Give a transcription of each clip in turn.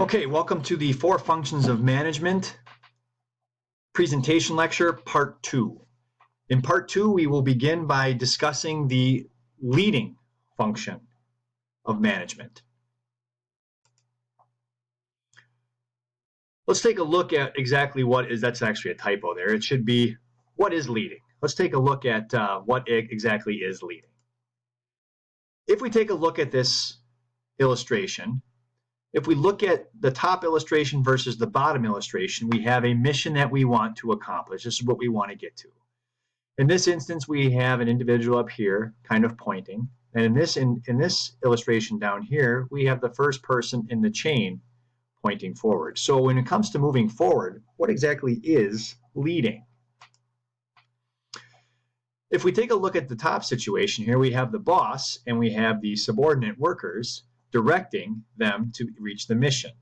Okay, welcome to the 4 Functions of Management presentation lecture, part 2. In part 2, we will begin by discussing the leading function of management. Let's take a look at exactly what is, that's actually a typo there. It should be, what is leading? Let's take a look at what exactly is leading. If we take a look at this illustration, if we look at the top illustration versus the bottom illustration, we have a mission that we want to accomplish. This is what we want to get to. In this instance, we have an individual up here kind of pointing. And in this illustration down here, we have the first person in the chain pointing forward. So when it comes to moving forward, what exactly is leading? If we take a look at the top situation here, we have the boss and we have the subordinate workers directing them to reach the mission.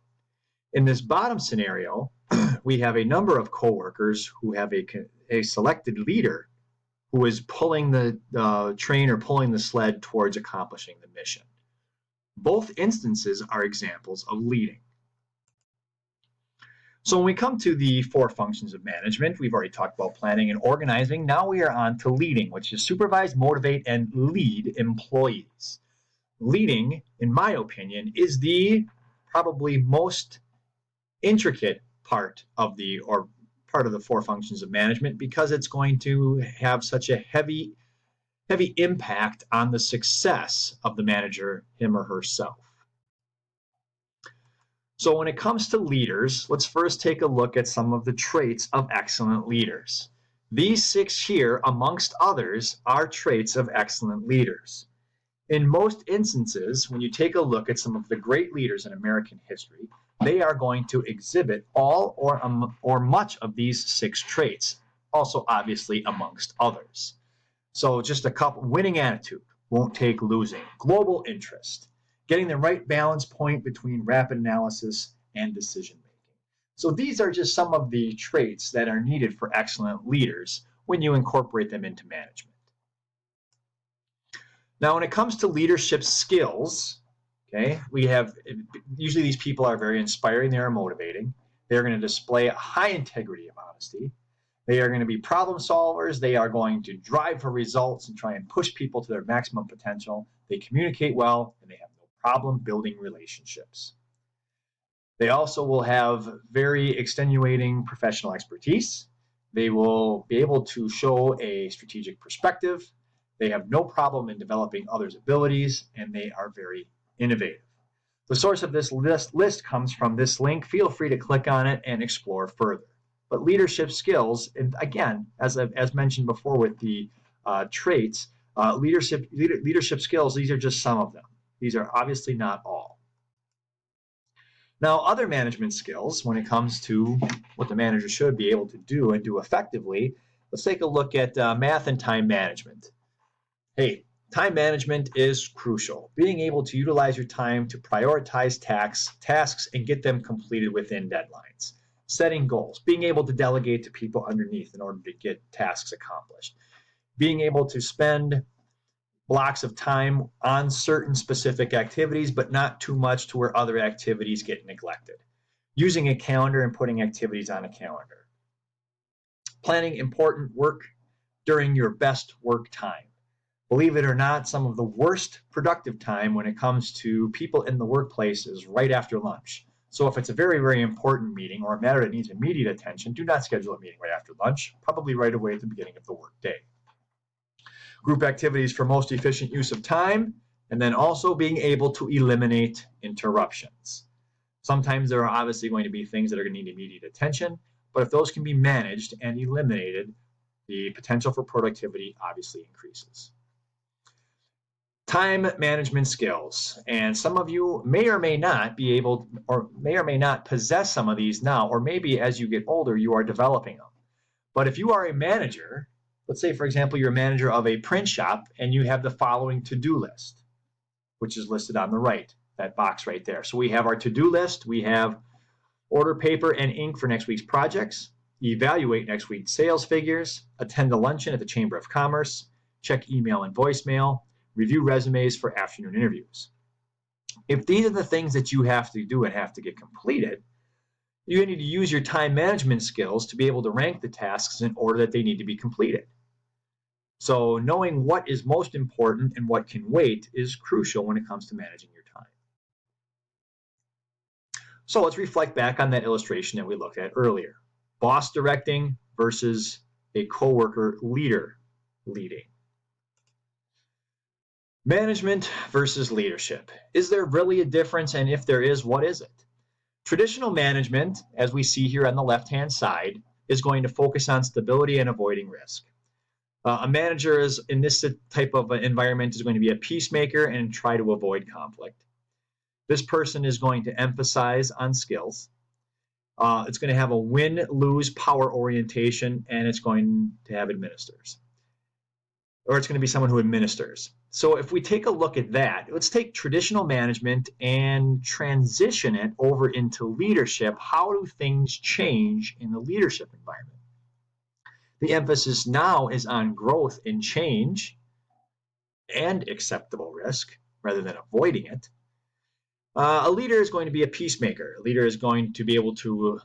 In this bottom scenario, we have a number of co-workers who have a selected leader who is pulling the train or pulling the sled towards accomplishing the mission. Both instances are examples of leading. So when we come to the 4 functions of management, we've already talked about planning and organizing. Now we are on to leading, which is supervise, motivate, and lead employees. Leading, in my opinion, is the probably most intricate part of the 4 functions of management because it's going to have such a heavy impact on the success of the manager, him or herself. So when it comes to leaders, let's first take a look at some of the traits of excellent leaders. These 6 here, amongst others, are traits of excellent leaders. In most instances, when you take a look at some of the great leaders in American history, they are going to exhibit all or much of these 6 traits, also obviously amongst others. So just a couple: winning attitude, won't take losing, global interest, getting the right balance point between rapid analysis and decision making. So these are just some of the traits that are needed for excellent leaders when you incorporate them into management. Now, when it comes to leadership skills, okay, we have, usually these people are very inspiring, they are motivating, they're going to display a high integrity of honesty, they are going to be problem solvers, they are going to drive for results and try and push people to their maximum potential, they communicate well, and they have no problem building relationships. They also will have very extenuating professional expertise, they will be able to show a strategic perspective, they have no problem in developing others' abilities, and they are very innovative. The source of this list comes from this link. Feel free to click on it and explore further. But leadership skills, and again, as mentioned before with the traits, leadership skills, these are just some of them. These are obviously not all. Now, other management skills, when it comes to what the manager should be able to do and do effectively, let's take a look at math and time management. Hey, time management is crucial. Being able to utilize your time to prioritize tasks and get them completed within deadlines. Setting goals. Being able to delegate to people underneath in order to get tasks accomplished. Being able to spend blocks of time on certain specific activities, but not too much to where other activities get neglected. Using a calendar and putting activities on a calendar. Planning important work during your best work time. Believe it or not, some of the worst productive time when it comes to people in the workplace is right after lunch. So if it's a very, very important meeting or a matter that needs immediate attention, do not schedule a meeting right after lunch, probably right away at the beginning of the workday. Group activities for most efficient use of time, and then also being able to eliminate interruptions. Sometimes there are obviously going to be things that are going to need immediate attention, but if those can be managed and eliminated, the potential for productivity obviously increases. Time management skills, and some of you may or may not be able or may or may not possess some of these now, or maybe as you get older you are developing them. But if you are a manager, let's say for example you're a manager of a print shop and you have the following to-do list, which is listed on the right, that box right there. So we have our to-do list, we have order paper and ink for next week's projects, evaluate next week's sales figures, attend the luncheon at the Chamber of Commerce, check email and voicemail, review resumes for afternoon interviews. If these are the things that you have to do and have to get completed, you need to use your time management skills to be able to rank the tasks in order that they need to be completed. So knowing what is most important and what can wait is crucial when it comes to managing your time. So let's reflect back on that illustration that we looked at earlier. Boss directing versus a coworker leader leading. Management versus leadership. Is there really a difference? And if there is, what is it? Traditional management, as we see here on the left-hand side, is going to focus on stability and avoiding risk. A manager is in this type of environment is going to be a peacemaker and try to avoid conflict. This person is going to emphasize on skills. It's going to have a win-lose power orientation, and it's going to have administrators. Or it's going to be someone who administers. So if we take a look at that, let's take traditional management and transition it over into leadership. How do things change in the leadership environment? The emphasis now is on growth and change and acceptable risk rather than avoiding it. A leader is going to be a peacemaker. A leader is going to be able to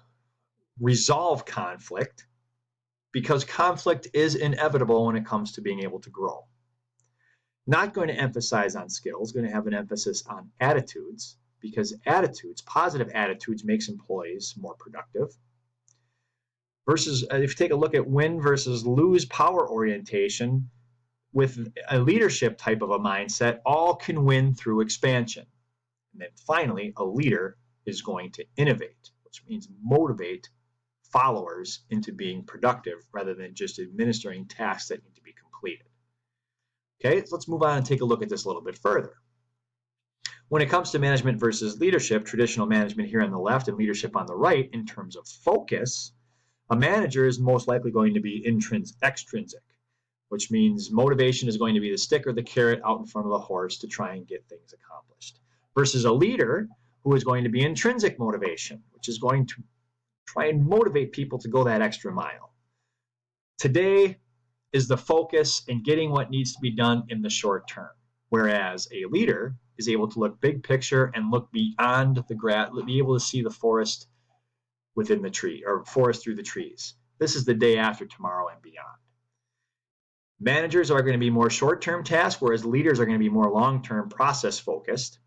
resolve conflict because conflict is inevitable when it comes to being able to grow. Not going to emphasize on skills, going to have an emphasis on attitudes because attitudes, positive attitudes, makes employees more productive. Versus, if you take a look at win versus lose power orientation, with a leadership type of a mindset, all can win through expansion. And then finally, a leader is going to innovate, which means motivate followers into being productive rather than just administering tasks that need to be completed. Okay, so let's move on and take a look at this a little bit further. When it comes to management versus leadership, traditional management here on the left and leadership on the right, in terms of focus, a manager is most likely going to be extrinsic, which means motivation is going to be the stick or the carrot out in front of the horse to try and get things accomplished. Versus a leader who is going to be intrinsic motivation, which is going to try and motivate people to go that extra mile. Today is the focus in getting what needs to be done in the short term, whereas a leader is able to look big picture and look beyond the grass, be able to see the forest within the tree or forest through the trees. This is the day after tomorrow and beyond. Managers are going to be more short-term tasks, whereas leaders are going to be more long-term process focused.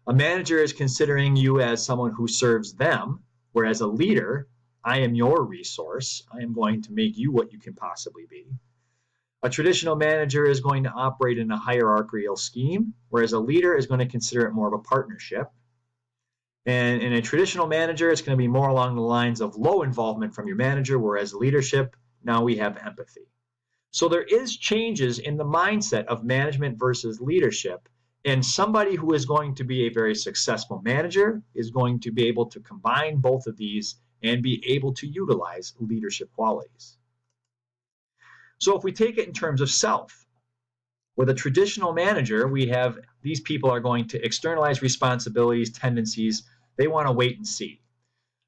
A manager is considering you as someone who serves them, whereas a leader, I am your resource. I am going to make you what you can possibly be. A traditional manager is going to operate in a hierarchical scheme, whereas a leader is going to consider it more of a partnership. And in a traditional manager, it's going to be more along the lines of low involvement from your manager, whereas leadership, now we have empathy. So there is changes in the mindset of management versus leadership. And somebody who is going to be a very successful manager is going to be able to combine both of these and be able to utilize leadership qualities. So if we take it in terms of self, with a traditional manager, we have these people are going to externalize responsibilities, tendencies. They want to wait and see.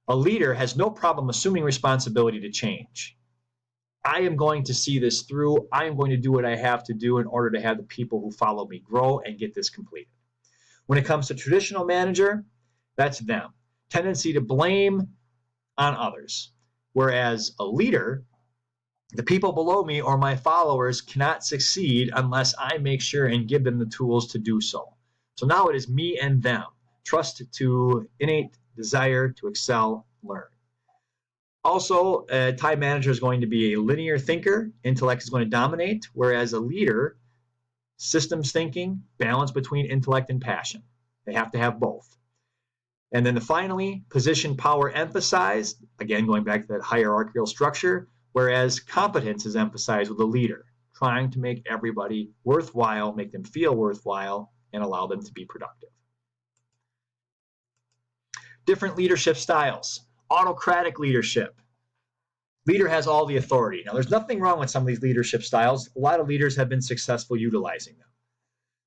A leader has no problem assuming responsibility to change. I am going to see this through. I am going to do what I have to do in order to have the people who follow me grow and get this completed. When it comes to traditional manager, that's them. Tendency to blame on others. Whereas a leader, the people below me or my followers cannot succeed unless I make sure and give them the tools to do so. So now it is me and them. Trust to innate desire to excel, learn. Also, a time manager is going to be a linear thinker. Intellect is going to dominate, whereas a leader, systems thinking, balance between intellect and passion. They have to have both. And then finally, position power emphasized, again, going back to that hierarchical structure, whereas competence is emphasized with a leader, trying to make everybody worthwhile, make them feel worthwhile, and allow them to be productive. Different leadership styles. Autocratic leadership. Leader has all the authority. Now, there's nothing wrong with some of these leadership styles. A lot of leaders have been successful utilizing them.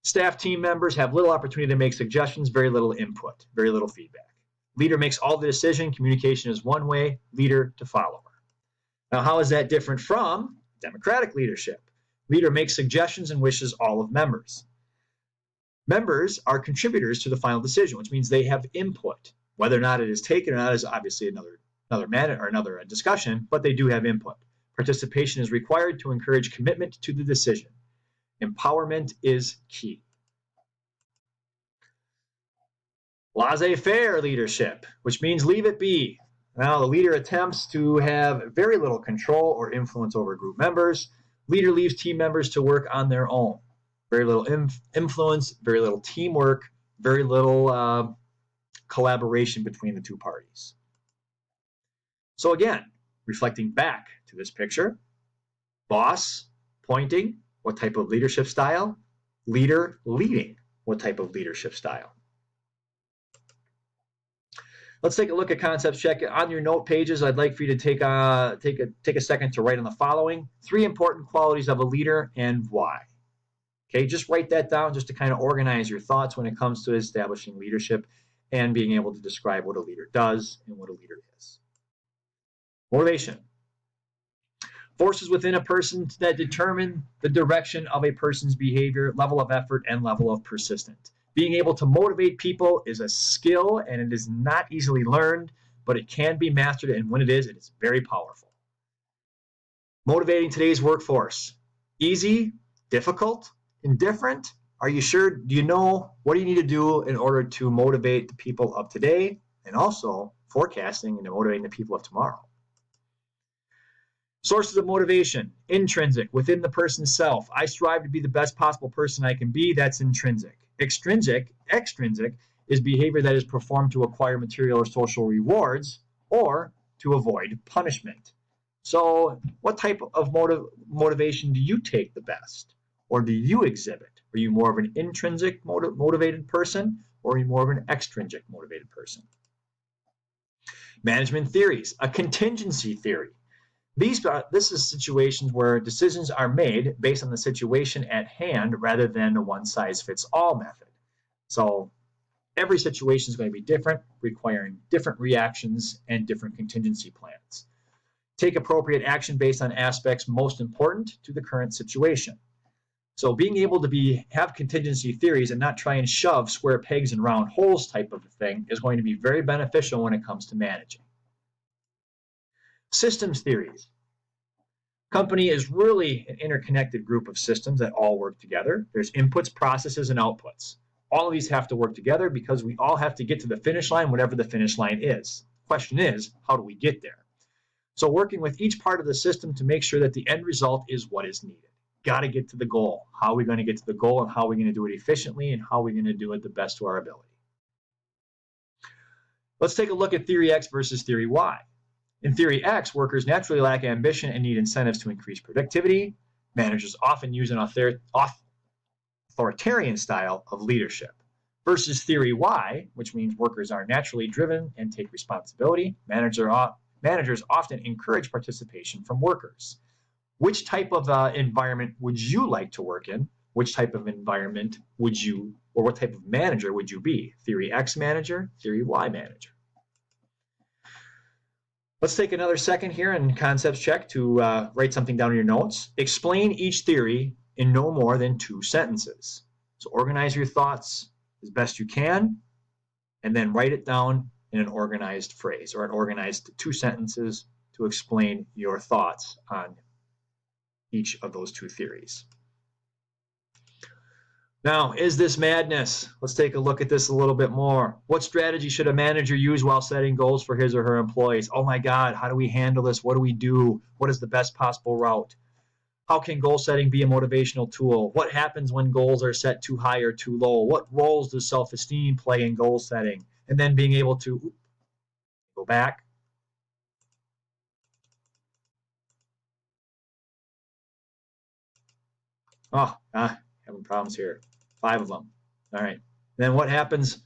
Staff team members have little opportunity to make suggestions, very little input, very little feedback. Leader makes all the decision. Communication is one way, leader to follower. Now, how is that different from democratic leadership? Leader makes suggestions and wishes all of members. Members are contributors to the final decision, which means they have input. Whether or not it is taken or not is obviously another discussion, but they do have input. Participation is required to encourage commitment to the decision. Empowerment is key. Laissez-faire leadership, which means leave it be. Now, the leader attempts to have very little control or influence over group members. Leader leaves team members to work on their own. Very little influence, very little teamwork, very little collaboration between the two parties. So again, reflecting back to this picture, boss pointing, what type of leadership style? Leader leading, what type of leadership style? Let's take a look at concepts check. On your note pages, I'd like for you to take a second to write on the following: 3 important qualities of a leader and why. Okay, just write that down just to kind of organize your thoughts when it comes to establishing leadership and being able to describe what a leader does and what a leader is. Motivation. Forces within a person that determine the direction of a person's behavior, level of effort, and level of persistence. Being able to motivate people is a skill, and it is not easily learned, but it can be mastered, and when it is very powerful. Motivating today's workforce. Easy, difficult, indifferent? Are you sure? Do you know what do you need to do in order to motivate the people of today, and also forecasting and motivating the people of tomorrow? Sources of motivation. Intrinsic, within the person's self. I strive to be the best possible person I can be. That's intrinsic. Extrinsic is behavior that is performed to acquire material or social rewards or to avoid punishment. So what type of motivation do you take the best? Or do you exhibit? Are you more of an intrinsic motivated person, or are you more of an extrinsic motivated person? Management theories. A contingency theory. This is situations where decisions are made based on the situation at hand rather than a one-size-fits-all method. So every situation is going to be different, requiring different reactions and different contingency plans. Take appropriate action based on aspects most important to the current situation. So being able to have contingency theories and not try and shove square pegs in round holes type of a thing is going to be very beneficial when it comes to managing. Systems theories. Company is really an interconnected group of systems that all work together. There's inputs, processes, and outputs. All of these have to work together because we all have to get to the finish line, whatever the finish line is. The question is, how do we get there? So working with each part of the system to make sure that the end result is what is needed. Got to get to the goal. How are we going to get to the goal, and how are we going to do it efficiently, and how are we going to do it the best to our ability? Let's take a look at theory X versus theory Y. In theory X, workers naturally lack ambition and need incentives to increase productivity. Managers often use an authoritarian style of leadership. Versus theory Y, which means workers are naturally driven and take responsibility. Managers often encourage participation from workers. Which type of environment would you like to work in? Which type of environment would you, or what type of manager would you be? Theory X manager, theory Y manager. Let's take another second here in concepts check to write something down in your notes. Explain each theory in no more than 2 sentences. So organize your thoughts as best you can, and then write it down in an organized phrase or an organized 2 sentences to explain your thoughts on each of those 2 theories. Now, is this madness? Let's take a look at this a little bit more. What strategy should a manager use while setting goals for his or her employees? Oh my God, how do we handle this? What do we do? What is the best possible route? How can goal setting be a motivational tool? What happens when goals are set too high or too low? What roles does self-esteem play in goal setting? And then being able to go back. Having problems here. 5 of them. All right. Then what happens?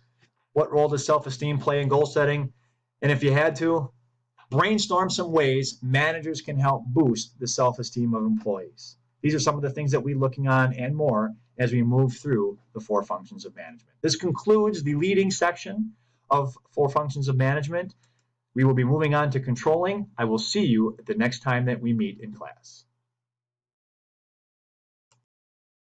What role does self-esteem play in goal setting? And if you had to, brainstorm some ways managers can help boost the self-esteem of employees. These are some of the things that we're looking on and more as we move through the 4 functions of management. This concludes the leading section of 4 functions of management. We will be moving on to controlling. I will see you the next time that we meet in class.